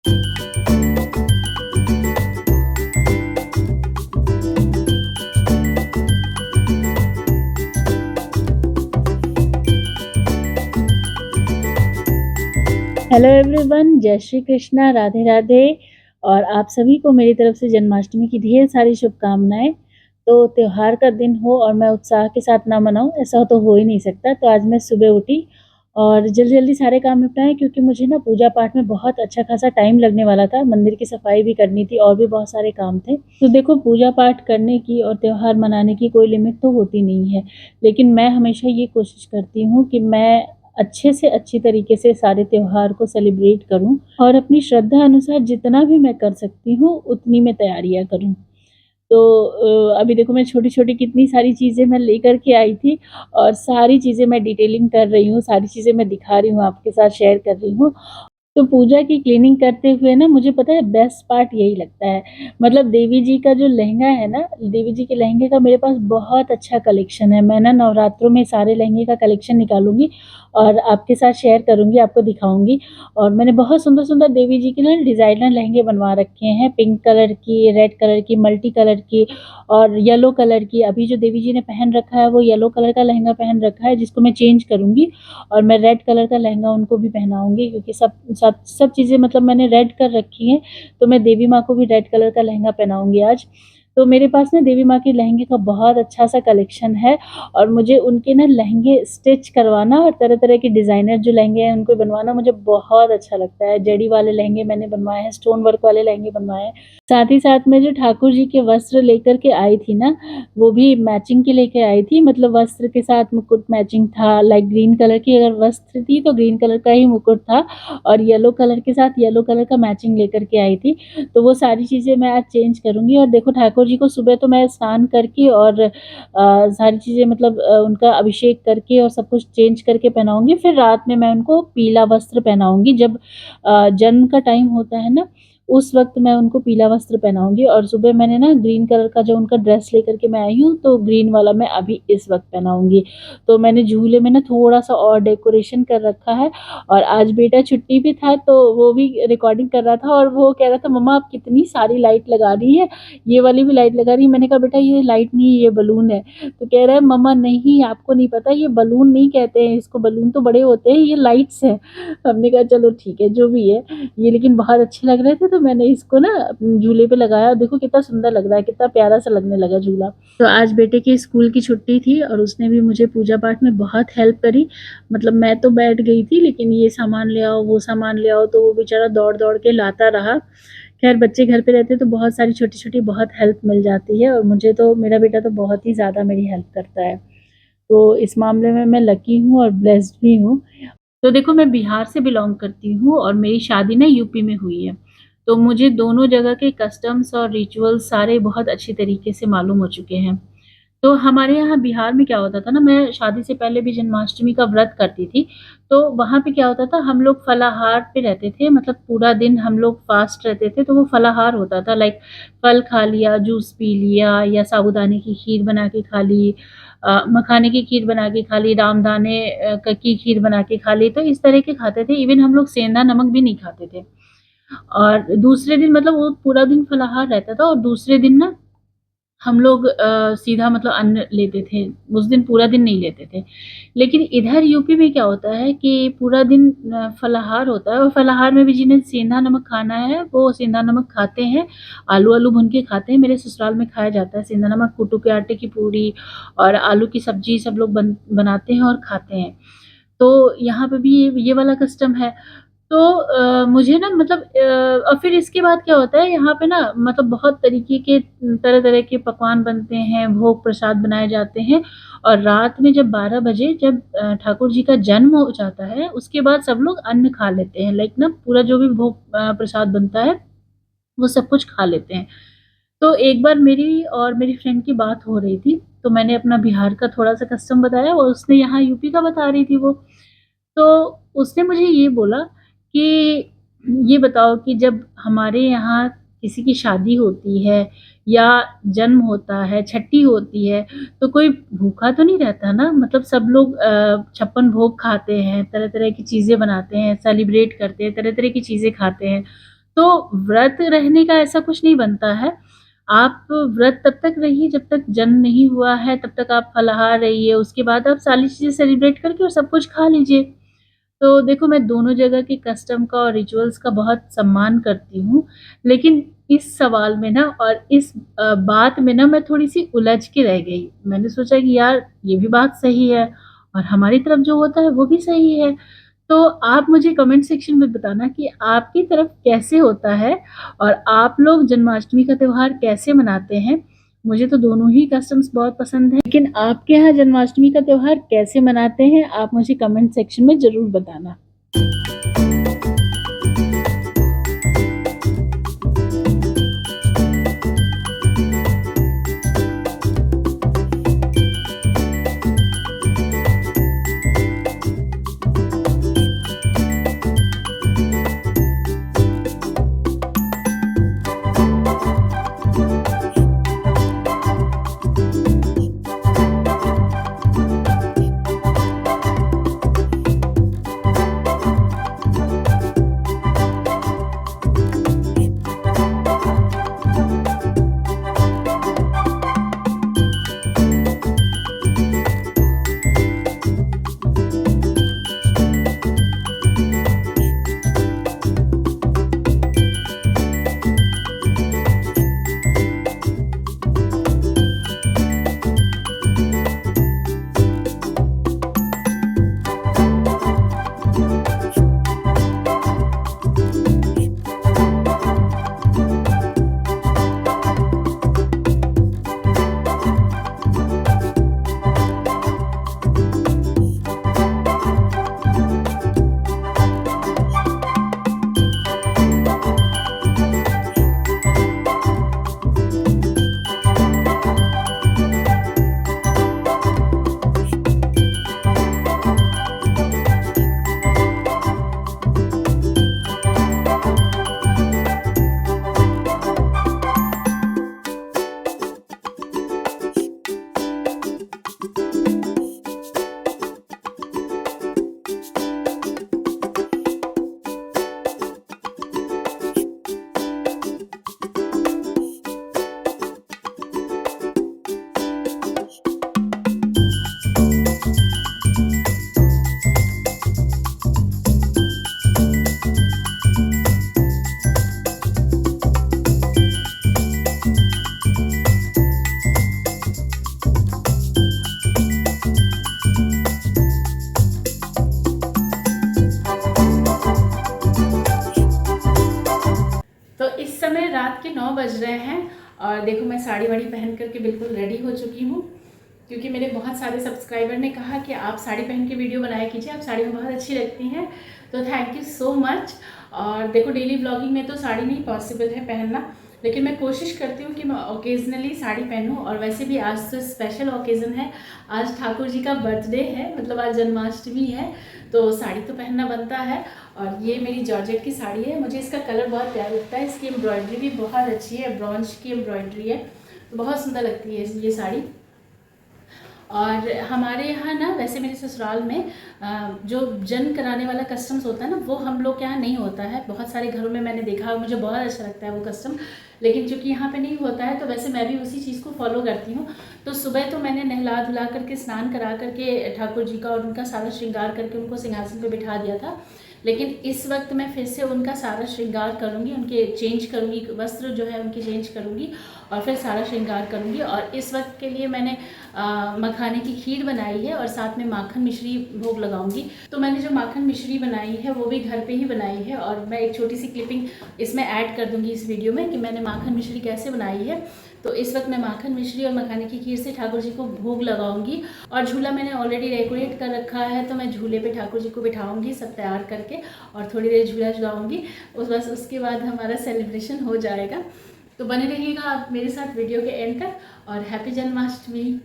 Hello everyone, जय श्री कृष्णा, राधे राधे। और आप सभी को मेरी तरफ से जन्माष्टमी की ढेर सारी शुभकामनाएं। तो त्योहार का दिन हो और मैं उत्साह के साथ ना मनाऊं, ऐसा तो हो ही नहीं सकता। तो आज मैं सुबह उठी और जल्दी जल्दी सारे काम निपटाए, क्योंकि मुझे ना पूजा पाठ में बहुत अच्छा खासा टाइम लगने वाला था। मंदिर की सफाई भी करनी थी और भी बहुत सारे काम थे। तो देखो, पूजा पाठ करने की और त्योहार मनाने की कोई लिमिट तो होती नहीं है, लेकिन मैं हमेशा ये कोशिश करती हूँ कि मैं अच्छे से अच्छी तरीके से सारे त्योहार को सेलिब्रेट करूं और अपनी श्रद्धा अनुसार जितना भी मैं कर सकती हूँ उतनी मैं तैयारियां करूं। तो अभी देखो, मैं छोटी-छोटी कितनी सारी चीज़ें मैं लेकर के आई थी और सारी चीज़ें मैं डिटेलिंग कर रही हूँ, सारी चीज़ें मैं दिखा रही हूँ, आपके साथ शेयर कर रही हूँ। तो पूजा की क्लीनिंग करते हुए ना मुझे पता है बेस्ट पार्ट यही लगता है। मतलब देवी जी का जो लहंगा है ना, देवी जी के लहंगे का मेरे पास बहुत अच्छा कलेक्शन है। मैं ना नवरात्रों में सारे लहंगे का कलेक्शन निकालूंगी और आपके साथ शेयर करूंगी, आपको दिखाऊंगी। और मैंने बहुत सुंदर सुंदर देवी जी के ना डिजाइनर लहंगे बनवा रखे हैं, पिंक कलर की, रेड कलर की, मल्टी कलर की और येलो कलर की। अभी जो देवी जी ने पहन रखा है वो येलो कलर का लहंगा पहन रखा है, जिसको मैं चेंज करूंगी और मैं रेड कलर का लहंगा उनको भी पहनाऊंगी, क्योंकि सब चीज़ें मतलब मैंने रेड कर रखी हैं। तो मैं देवी माँ को भी रेड कलर का लहंगा पहनाऊंगी आज। तो मेरे पास ना देवी माँ के लहंगे का बहुत अच्छा सा कलेक्शन है और मुझे उनके ना लहंगे स्टिच करवाना और तरह तरह के डिज़ाइनर जो लहंगे हैं उनको बनवाना मुझे बहुत अच्छा लगता है। जड़ी वाले लहंगे मैंने बनवाए हैं, स्टोन वर्क वाले लहंगे बनवाए हैं। साथ ही साथ में जो ठाकुर जी के वस्त्र लेकर के आई थी ना, वो भी मैचिंग के लेके आई थी। मतलब वस्त्र के साथ मुकुट मैचिंग था। लाइक ग्रीन कलर की अगर वस्त्र थी तो ग्रीन कलर का ही मुकुट था और येलो कलर के साथ येलो कलर का मैचिंग लेकर के आई थी। तो वो सारी चीज़ें मैं आज चेंज करूंगी। और देखो, ठाकुर जी को सुबह तो मैं स्नान करके और सारी चीज़ें मतलब उनका अभिषेक करके और सब कुछ चेंज करके पहनाऊंगी। फिर रात में मैं उनको पीला वस्त्र पहनाऊंगी। जब जन्म का टाइम होता है ना, उस वक्त मैं उनको पीला वस्त्र पहनाऊंगी। और सुबह मैंने ना ग्रीन कलर का जो उनका ड्रेस लेकर के मैं आई हूँ, तो ग्रीन वाला मैं अभी इस वक्त पहनाऊंगी। तो मैंने झूले में ना थोड़ा सा और डेकोरेशन कर रखा है। और आज बेटा छुट्टी भी था तो वो भी रिकॉर्डिंग कर रहा था और वो कह रहा था, मम्मा आप कितनी सारी लाइट लगा रही है, ये वाली भी लाइट लगा रही है। मैंने कहा बेटा ये लाइट नहीं है, ये बलून है। तो कह रहा है, मम्मा नहीं आपको नहीं पता, ये बलून नहीं कहते हैं इसको, बलून तो बड़े होते हैं, ये लाइट्स है। हमने कहा चलो ठीक है जो भी है। ये लेकिन बहुत अच्छे लग रहे थे तो मैंने इसको ना झूले पे लगाया। देखो कितना सुंदर लग रहा है, कितना प्यारा सा लगने लगा झूला। तो आज बेटे की स्कूल की छुट्टी थी और उसने भी मुझे पूजा पाठ में बहुत हेल्प करी। मतलब मैं तो बैठ गई थी, लेकिन ये सामान ले आओ वो सामान ले आओ तो वो बेचारा दौड़ दौड़ के लाता रहा। खैर, बच्चे घर पे रहते तो बहुत सारी छोटी छोटी बहुत हेल्प मिल जाती है और मुझे तो मेरा बेटा तो बहुत ही ज़्यादा मेरी हेल्प करता है। तो इस मामले में मैं लकी हूँ और ब्लेस्ड भी हूँ। तो देखो, मैं बिहार से बिलोंग करती हूँ और मेरी शादी ना यूपी में हुई है। तो मुझे दोनों जगह के कस्टम्स और रिचुअल्स सारे बहुत अच्छी तरीके से मालूम हो चुके हैं। तो हमारे यहाँ बिहार में क्या होता था ना, मैं शादी से पहले भी जन्माष्टमी का व्रत करती थी। तो वहाँ पे क्या होता था, हम लोग फलाहार पे रहते थे। मतलब पूरा दिन हम लोग फास्ट रहते थे, तो वो फलाहार होता था। लाइक फल खा लिया, जूस पी लिया या साबूदाने की खीर बना के खा ली, मखाने की खीर बना के खा ली, रामदाने की खीर बना के खा ली। तो इस तरह के खाते थे। इवन हम लोग सेंधा नमक भी नहीं खाते थे। और दूसरे दिन मतलब वो पूरा दिन फलाहार रहता था और दूसरे दिन ना हम लोग सीधा मतलब अन्न लेते थे। उस दिन पूरा दिन नहीं लेते थे। लेकिन इधर यूपी में क्या होता है कि पूरा दिन फलाहार होता है और फलाहार में भी जिन्हें सेंधा नमक खाना है वो सेंधा नमक खाते हैं। आलू आलू भून के खाते हैं। मेरे ससुराल में खाया जाता है सेंधा नमक। कुट्टू के आटे की पूरी और आलू की सब्जी सब लोग बनाते हैं और खाते हैं। तो यहाँ पे भी ये वाला कस्टम है। तो मुझे ना मतलब और फिर इसके बाद क्या होता है यहाँ पे ना, मतलब बहुत तरीके के तरह तरह के पकवान बनते हैं, भोग प्रसाद बनाए जाते हैं। और रात में जब 12 बजे जब ठाकुर जी का जन्म हो जाता है, उसके बाद सब लोग अन्न खा लेते हैं। लाइक ना पूरा जो भी भोग प्रसाद बनता है वो सब कुछ खा लेते हैं। तो एक बार मेरी और मेरी फ्रेंड की बात हो रही थी, तो मैंने अपना बिहार का थोड़ा सा कस्टम बताया और उसने यहाँ यूपी का बता रही थी वो। तो उसने मुझे ये बोला कि ये बताओ कि जब हमारे यहाँ किसी की शादी होती है या जन्म होता है, छठी होती है, तो कोई भूखा तो नहीं रहता ना। मतलब सब लोग 56 भोग खाते हैं, तरह तरह की चीजें बनाते हैं, सेलिब्रेट करते हैं, तरह तरह की चीजें खाते हैं। तो व्रत रहने का ऐसा कुछ नहीं बनता है। आप व्रत तब तक रहिए जब तक जन्म नहीं हुआ है, तब तक आप फलाहार रहिए, उसके बाद आप सारी चीज़ें सेलिब्रेट करके और सब कुछ खा लीजिए। तो देखो, मैं दोनों जगह के कस्टम का और रिचुअल्स का बहुत सम्मान करती हूँ, लेकिन इस सवाल में ना और इस बात में ना मैं थोड़ी-सी उलझ के रह गई। मैंने सोचा कि यार ये भी बात सही है और हमारी तरफ जो होता है वो भी सही है। तो आप मुझे कमेंट सेक्शन में बताना कि आपकी तरफ कैसे होता है और आप लोग जन्माष्टमी का त्योहार कैसे मनाते हैं? मुझे तो दोनों ही कस्टम्स बहुत पसंद हैं, लेकिन आपके यहाँ जन्माष्टमी का त्योहार कैसे मनाते हैं? आप मुझे कमेंट सेक्शन में ज़रूर बताना। तो इस समय रात के 9 बज रहे हैं और देखो मैं साड़ी वाड़ी पहन करके बिल्कुल रेडी हो चुकी हूँ, क्योंकि मेरे बहुत सारे सब्सक्राइबर ने कहा कि आप साड़ी पहन के वीडियो बनाया कीजिए, आप साड़ी में बहुत अच्छी लगती हैं। तो थैंक यू सो मच। और देखो, डेली ब्लॉगिंग में तो साड़ी नहीं पॉसिबल है पहनना, लेकिन मैं कोशिश करती हूँ कि मैं ओकेजनली साड़ी पहनूँ। और वैसे भी आज तो स्पेशल ओकेज़न है, आज ठाकुर जी का बर्थडे है, मतलब आज जन्माष्टमी है, तो साड़ी तो पहनना बनता है। और ये मेरी जॉर्जेट की साड़ी है, मुझे इसका कलर बहुत प्यारा लगता है, इसकी एम्ब्रॉयडरी भी बहुत अच्छी है, ब्रॉन्ज की एम्ब्रॉयडरी है, बहुत सुंदर लगती है ये साड़ी। और हमारे यहाँ ना, वैसे मेरे ससुराल में जो जन कराने वाला कस्टम्स होता है ना, वो हम लोग के यहाँ नहीं होता है। बहुत सारे घरों में मैंने देखा और मुझे बहुत अच्छा लगता है वो कस्टम, लेकिन चूंकि यहाँ पे नहीं होता है तो वैसे मैं भी उसी चीज़ को फॉलो करती हूँ। तो सुबह तो मैंने नहला धुला करके, स्नान करा करके ठाकुर जी का और उनका सारा श्रृंगार करके उनको सिंहासन पर बिठा दिया था। लेकिन इस वक्त मैं फिर से उनका सारा श्रृंगार करूँगी, उनके चेंज करूँगी, वस्त्र जो है उनकी चेंज करूँगी और फिर सारा श्रृंगार करूँगी। और इस वक्त के लिए मैंने मखाने की खीर बनाई है और साथ में माखन मिश्री भोग लगाऊंगी। तो मैंने जो माखन मिश्री बनाई है वो भी घर पे ही बनाई है, और मैं एक छोटी सी क्लिपिंग इसमें ऐड कर दूंगी इस वीडियो में कि मैंने माखन मिश्री कैसे बनाई है। तो इस वक्त मैं माखन मिश्री और मखाने की खीर से ठाकुर जी को भोग लगाऊंगी। और झूला मैंने ऑलरेडी डेकोरेट कर रखा है, तो मैं झूले पे ठाकुर जी को बिठाऊंगी सब तैयार करके, और थोड़ी देर झूला झुलाऊंगी। बस उसके बाद हमारा सेलिब्रेशन हो जाएगा। तो बने रहिएगा आप मेरे साथ वीडियो के एंड तक, और हैप्पी जन्माष्टमी।